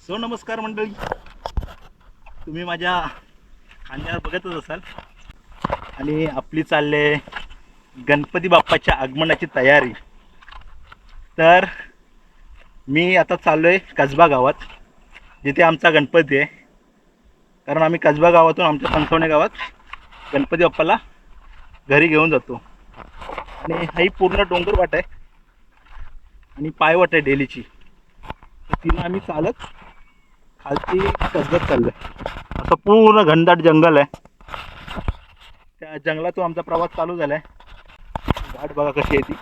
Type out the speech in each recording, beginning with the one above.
So नमस्कार मंडळी, तुम्ही माझ्या खांद्यावर बघतच असाल आणि आपली चालले गणपती बाप्पाच्या आगमनाची तयारी। तर मी आता चाललो आहे कसबा गावात, जिथे आमचा गणपती आहे। कारण आम्ही कसबा गावातून आमच्या पंचवणे गावात गणपती बाप्पाला घरी घेऊन जातो। आणि ही पूर्ण डोंगर वाट आहे आणि पायवाट आहे डेलीची, तिला आम्ही चालत खालती कसबत चाललोय। असं पूर्ण घनदाट जंगल आहे, त्या जंगलातून आमचा प्रवास चालू झालाय। घाट बघा कशी आहे ती।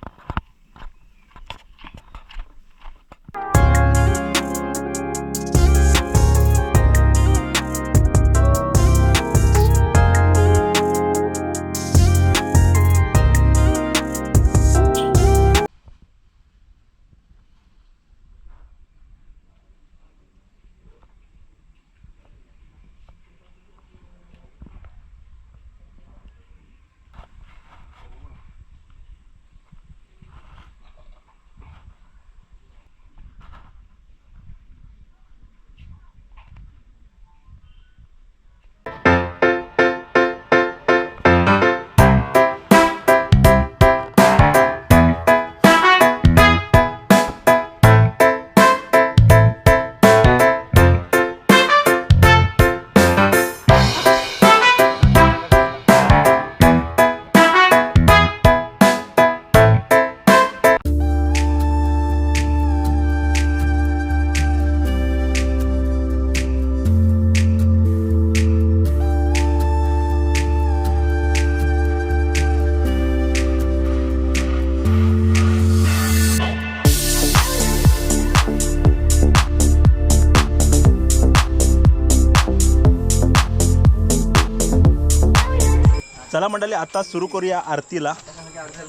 चला मंडळी, आता सुरू करूया आरतीला।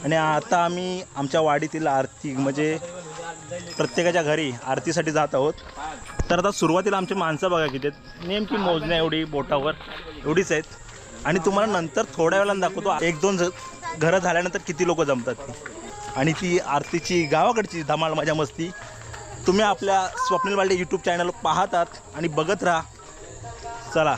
आणि आता आम्ही आमच्या वाडीतील आरती म्हणजे प्रत्येकाच्या घरी आरतीसाठी जात आहोत। तर आता सुरुवातीला आमची माणसं बघा किती आहेत, नेमकी मोजण्या एवढी बोटावर एवढीच आहेत। आणि तुम्हाला नंतर थोड्या वेळानं दाखवतो 1-2 घरं झाल्यानंतर किती लोक जमतात ती। आणि ती आरतीची गावाकडची धमाल मजा मस्ती तुम्ही आपल्या स्वप्नील बालडे यूट्यूब चॅनल पाहतात आणि बघत राहा। चला।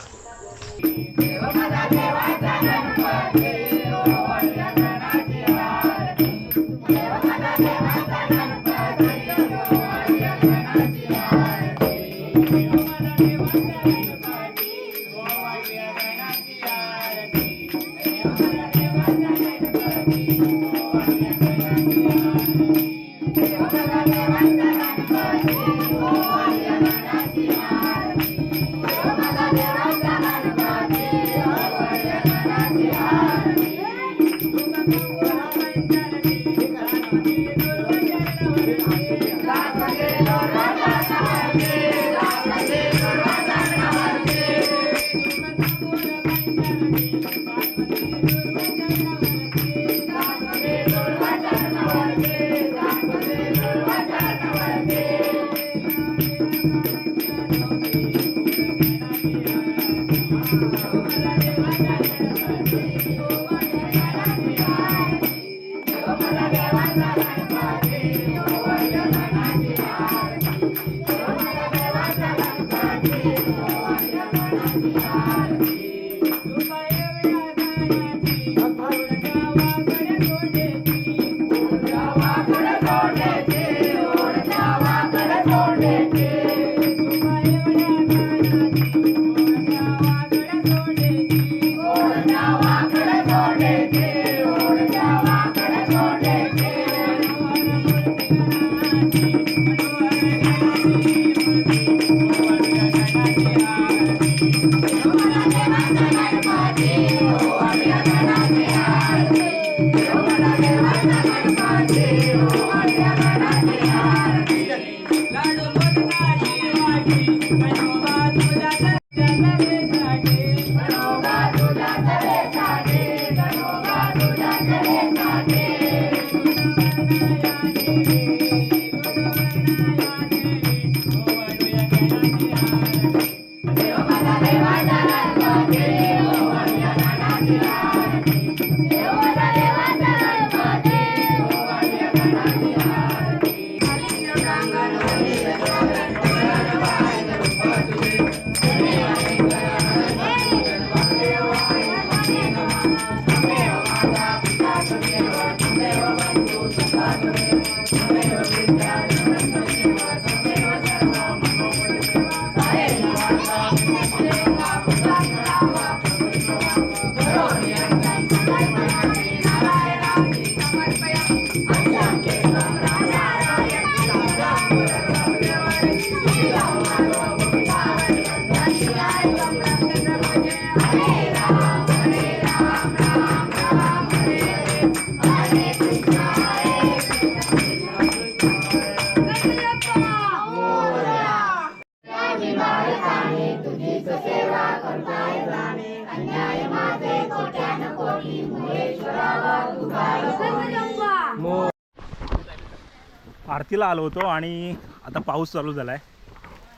आरतीला आलो होतो आणि आता पाऊस चालू झाला आहे.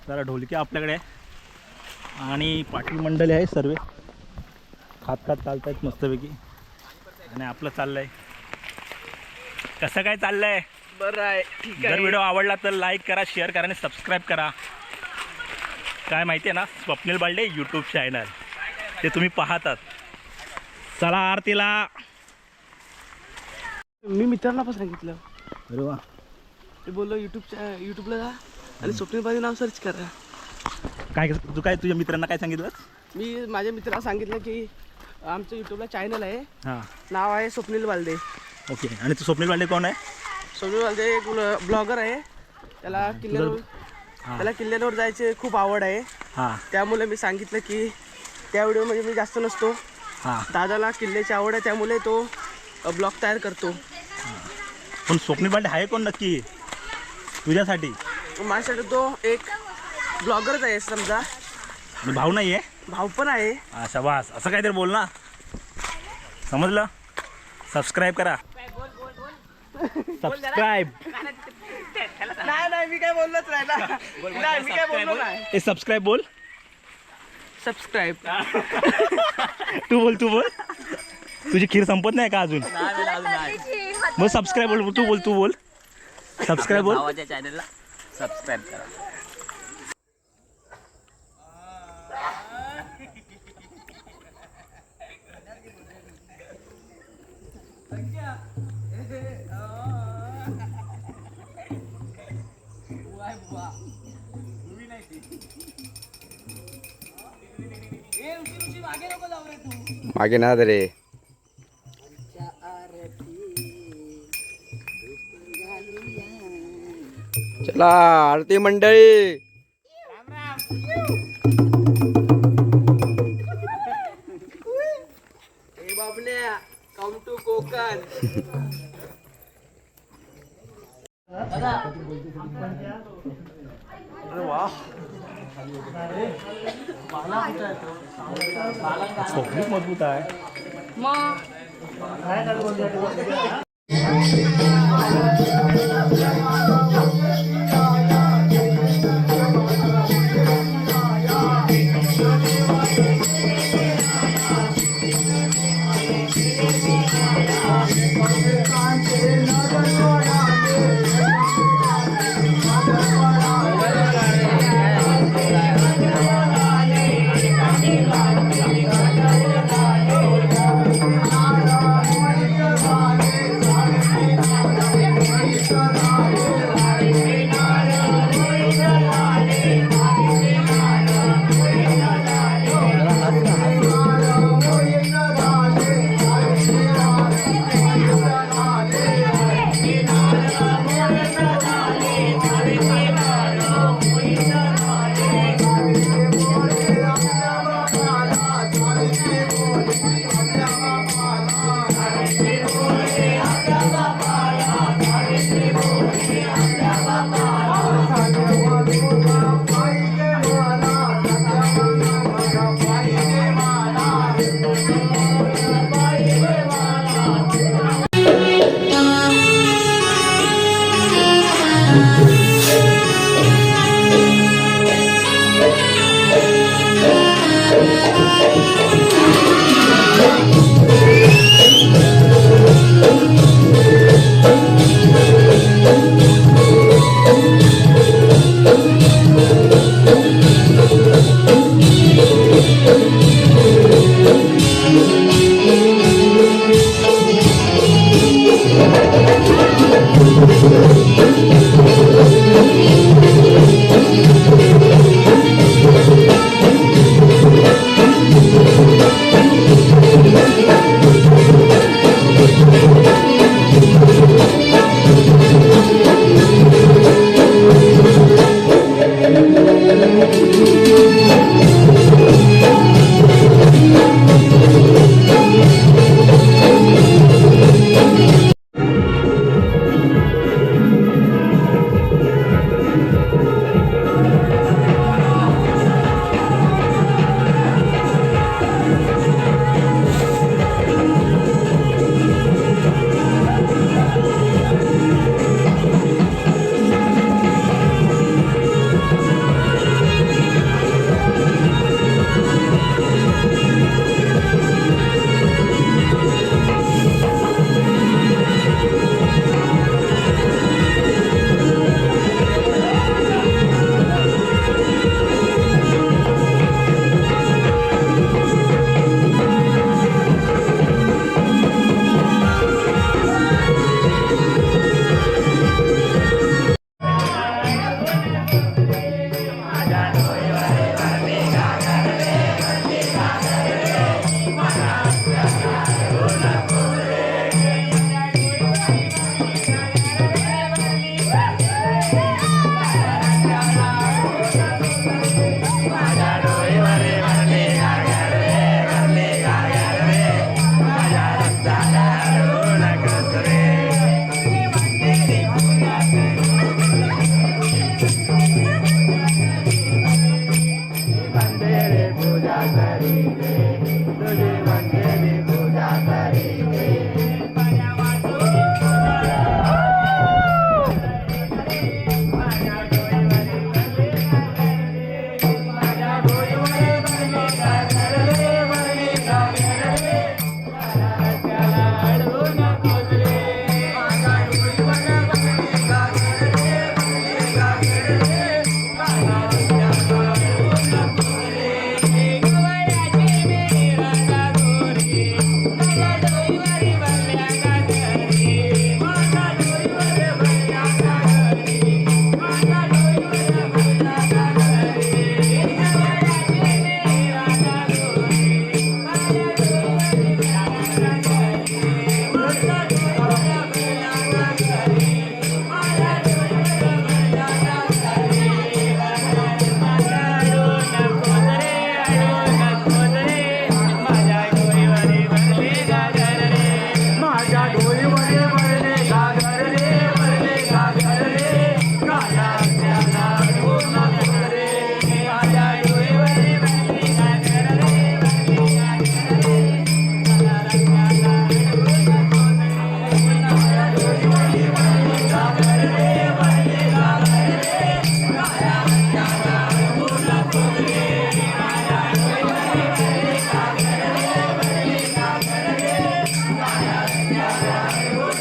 जरा ढोलकी आपल्याकडे आहे आणि पाटील मंडळी आहे सर्व खात खात चालत आहेत मस्तपैकी. आणि आपलं चाललंय कसं काय चाललंय? बरं आहे, ठीक आहे. जर व्हिडिओ आवडला तर लाईक करा, शेअर करा आणि सबस्क्राईब करा. काय माहिती आहे ना, स्वप्नील बालडे यूट्यूब चॅनल ते तुम्ही पाहतात. चला आरतीला. मी मित्रांना पण सांगितलं, अरे वा. ते बोललो यूट्यूबला जा आणि स्वप्नील बालडे नाव सर्च करा. काय काय तुझ्या मित्रांना काय सांगितलं? मी माझ्या मित्राला सांगितलं की आमचं यूट्यूबला चॅनल आहे, हां, नाव आहे स्वप्नील बालडे. ओके. आणि तू स्वप्नील बालडे कोण आहे? स्वप्नील बालडे एक ब्लॉगर आहे. त्याला किल्ल्यांवर जायची खूप आवड आहे. हां त्यामुळे मी सांगितलं की त्या व्हिडिओमध्ये मी जास्त नसतो. हां. दादाला किल्ल्याची आवड आहे त्यामुळे तो ब्लॉग तयार करतो. पण स्वप्नील बालडे आहे कोण नक्की तुझ्यासाठी? माझ्यासाठी तो एक ब्लॉगरच आहे समजा. आणि भाऊ नाही आहे? भाऊ पण आहे. अच्छा बस, असं काहीतरी बोल ना, समजलं? सबस्क्राईब करा. सबस्क्राईब. नाही मी काय बोललोच नाही ना. नाही मी काय बोललो नाही. ए सबस्क्राईब बोल. सबस्क्राईब. तू बोल तुझी खीर संपत नाही का अजून? मग सबस्क्राईब बोल. तू बोल सबस्क्राईब बोल. भावाच्या चॅनलला सबस्क्राईब करा. मागे ना रे. चला आरती मंडळी. बाबण्या कम टू कोकण. खूप मजबूत आहे.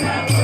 आहे